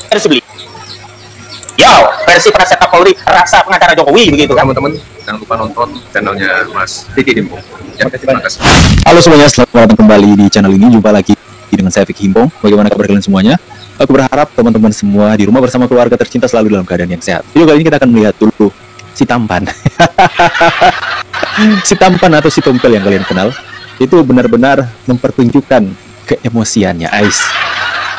versi beli. Yo, versi penasihat Kapolri rasa pengacara Jokowi begitu kan. Teman-teman jangan lupa nonton channelnya Mas Vicky Himpong. Ya, terima kasih. Halo semuanya, selamat datang kembali di channel ini. Jumpa lagi dengan saya Vicky Himpong. Bagaimana kabar kalian semuanya? Aku berharap teman-teman semua di rumah bersama keluarga tercinta selalu dalam keadaan yang sehat. Video kali ini kita akan melihat dulu si tampan. Si tampan atau si tompel yang kalian kenal itu benar-benar mempertunjukkan keemosiannya, Ais.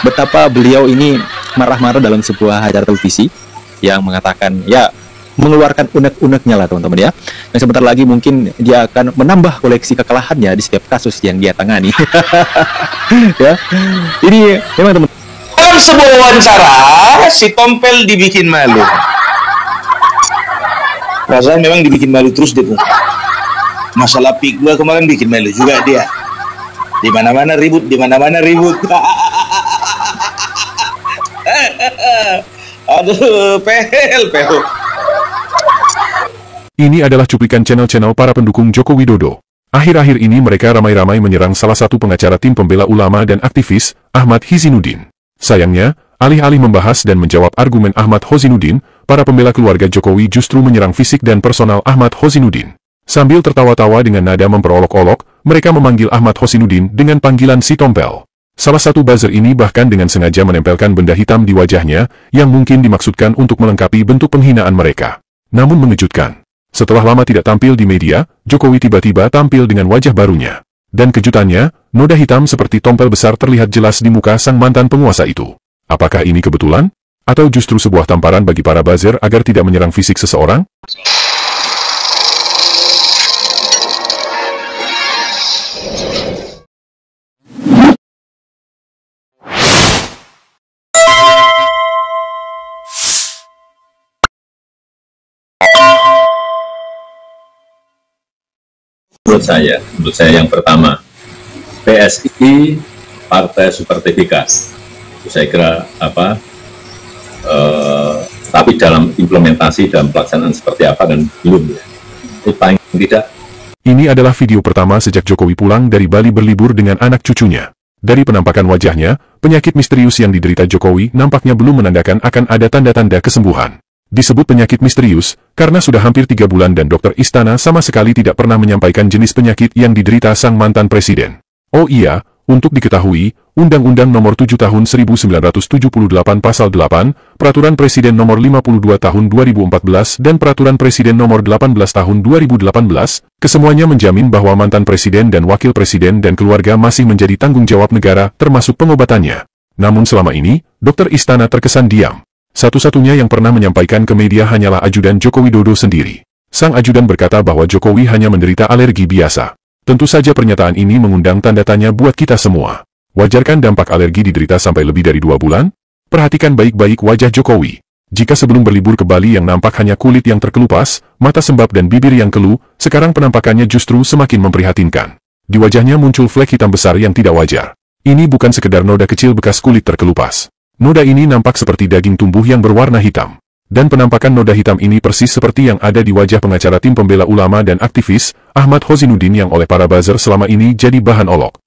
Betapa beliau ini marah-marah dalam sebuah acara televisi yang mengatakan, ya, mengeluarkan unek-uneknya lah teman-teman ya. Dan sebentar lagi mungkin dia akan menambah koleksi kekalahannya di setiap kasus yang dia tangani. Ya, ini memang teman. Dalam sebuah wawancara, si tompel dibikin malu. Rasanya memang dibikin malu terus dia. Masalah pik gua kemarin bikin malu juga dia. Di mana-mana ribut, di mana-mana ribut. Aduh, pel. Ini adalah cuplikan channel-channel para pendukung Joko Widodo. Akhir-akhir ini mereka ramai-ramai menyerang salah satu pengacara tim pembela ulama dan aktivis, Ahmad Hozinuddin. Sayangnya, alih-alih membahas dan menjawab argumen Ahmad Hozinuddin, para pembela keluarga Jokowi justru menyerang fisik dan personal Ahmad Hozinuddin. Sambil tertawa-tawa dengan nada memperolok-olok, mereka memanggil Ahmad Hozinuddin dengan panggilan si tompel. Salah satu buzzer ini bahkan dengan sengaja menempelkan benda hitam di wajahnya, yang mungkin dimaksudkan untuk melengkapi bentuk penghinaan mereka. Namun mengejutkan, setelah lama tidak tampil di media, Jokowi tiba-tiba tampil dengan wajah barunya. Dan kejutannya, noda hitam seperti tompel besar terlihat jelas di muka sang mantan penguasa itu. Apakah ini kebetulan? Atau justru sebuah tamparan bagi para buzzer agar tidak menyerang fisik seseorang? Menurut saya yang pertama, PSI partai supertifikas. Saya kira tapi dalam implementasi dan pelaksanaan seperti apa dan belum ya. Itu paling tidak. Ini adalah video pertama sejak Jokowi pulang dari Bali berlibur dengan anak cucunya. Dari penampakan wajahnya, penyakit misterius yang diderita Jokowi nampaknya belum menandakan akan ada tanda-tanda kesembuhan. Disebut penyakit misterius, karena sudah hampir 3 bulan dan dokter Istana sama sekali tidak pernah menyampaikan jenis penyakit yang diderita sang mantan presiden. Oh iya, untuk diketahui, Undang-Undang Nomor 7 Tahun 1978 Pasal 8, Peraturan Presiden Nomor 52 Tahun 2014 dan Peraturan Presiden Nomor 18 Tahun 2018, kesemuanya menjamin bahwa mantan presiden dan wakil presiden dan keluarga masih menjadi tanggung jawab negara termasuk pengobatannya. Namun selama ini, dokter Istana terkesan diam. Satu-satunya yang pernah menyampaikan ke media hanyalah ajudan Joko Widodo sendiri. Sang ajudan berkata bahwa Jokowi hanya menderita alergi biasa. Tentu saja pernyataan ini mengundang tanda tanya buat kita semua. Wajarkan dampak alergi diderita sampai lebih dari 2 bulan? Perhatikan baik-baik wajah Jokowi. Jika sebelum berlibur ke Bali yang nampak hanya kulit yang terkelupas, mata sembab dan bibir yang keluh, sekarang penampakannya justru semakin memprihatinkan. Di wajahnya muncul flek hitam besar yang tidak wajar. Ini bukan sekedar noda kecil bekas kulit terkelupas. Noda ini nampak seperti daging tumbuh yang berwarna hitam. Dan penampakan noda hitam ini persis seperti yang ada di wajah pengacara tim pembela ulama dan aktivis, Ahmad Hozinuddin yang oleh para buzzer selama ini jadi bahan olok.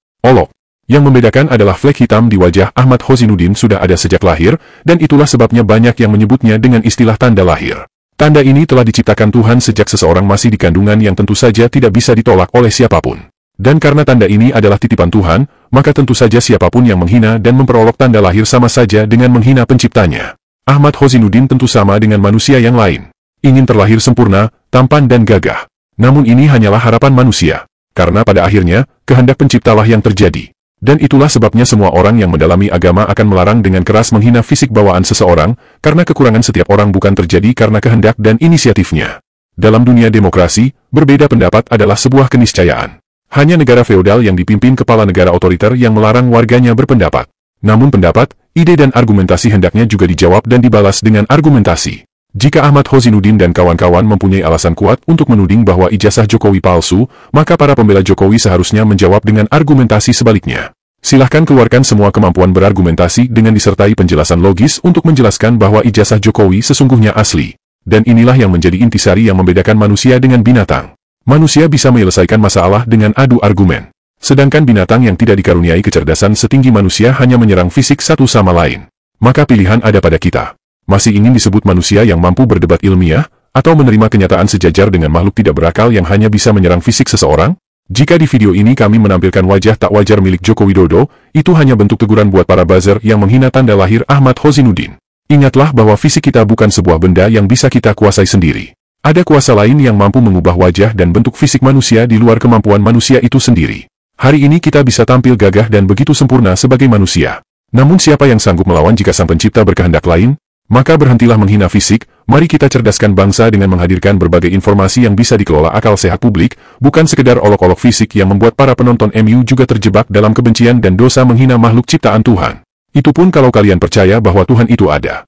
Yang membedakan adalah flek hitam di wajah Ahmad Hozinuddin sudah ada sejak lahir, dan itulah sebabnya banyak yang menyebutnya dengan istilah tanda lahir. Tanda ini telah diciptakan Tuhan sejak seseorang masih di kandungan yang tentu saja tidak bisa ditolak oleh siapapun. Dan karena tanda ini adalah titipan Tuhan, maka tentu saja siapapun yang menghina dan memperolok tanda lahir sama saja dengan menghina penciptanya. Ahmad Hozinuddin tentu sama dengan manusia yang lain. Ingin terlahir sempurna, tampan dan gagah. Namun ini hanyalah harapan manusia. Karena pada akhirnya, kehendak penciptalah yang terjadi. Dan itulah sebabnya semua orang yang mendalami agama akan melarang dengan keras menghina fisik bawaan seseorang, karena kekurangan setiap orang bukan terjadi karena kehendak dan inisiatifnya. Dalam dunia demokrasi, berbeda pendapat adalah sebuah keniscayaan. Hanya negara feodal yang dipimpin kepala negara otoriter yang melarang warganya berpendapat. Namun pendapat, ide dan argumentasi hendaknya juga dijawab dan dibalas dengan argumentasi. Jika Ahmad Hozinuddin dan kawan-kawan mempunyai alasan kuat untuk menuding bahwa ijazah Jokowi palsu, maka para pembela Jokowi seharusnya menjawab dengan argumentasi sebaliknya. Silahkan keluarkan semua kemampuan berargumentasi dengan disertai penjelasan logis untuk menjelaskan bahwa ijazah Jokowi sesungguhnya asli. Dan inilah yang menjadi intisari yang membedakan manusia dengan binatang. Manusia bisa menyelesaikan masalah dengan adu argumen. Sedangkan binatang yang tidak dikaruniai kecerdasan setinggi manusia hanya menyerang fisik satu sama lain. maka pilihan ada pada kita. Masih ingin disebut manusia yang mampu berdebat ilmiah, atau menerima kenyataan sejajar dengan makhluk tidak berakal yang hanya bisa menyerang fisik seseorang? Jika di video ini kami menampilkan wajah tak wajar milik Joko Widodo, itu hanya bentuk teguran buat para buzzer yang menghina tanda lahir Ahmad Hozinuddin. Ingatlah bahwa fisik kita bukan sebuah benda yang bisa kita kuasai sendiri. Ada kuasa lain yang mampu mengubah wajah dan bentuk fisik manusia di luar kemampuan manusia itu sendiri. Hari ini kita bisa tampil gagah dan begitu sempurna sebagai manusia. Namun siapa yang sanggup melawan jika Sang Pencipta berkehendak lain? Maka berhentilah menghina fisik, mari kita cerdaskan bangsa dengan menghadirkan berbagai informasi yang bisa dikelola akal sehat publik, bukan sekedar olok-olok fisik yang membuat para penonton MU juga terjebak dalam kebencian dan dosa menghina makhluk ciptaan Tuhan. Itu pun kalau kalian percaya bahwa Tuhan itu ada.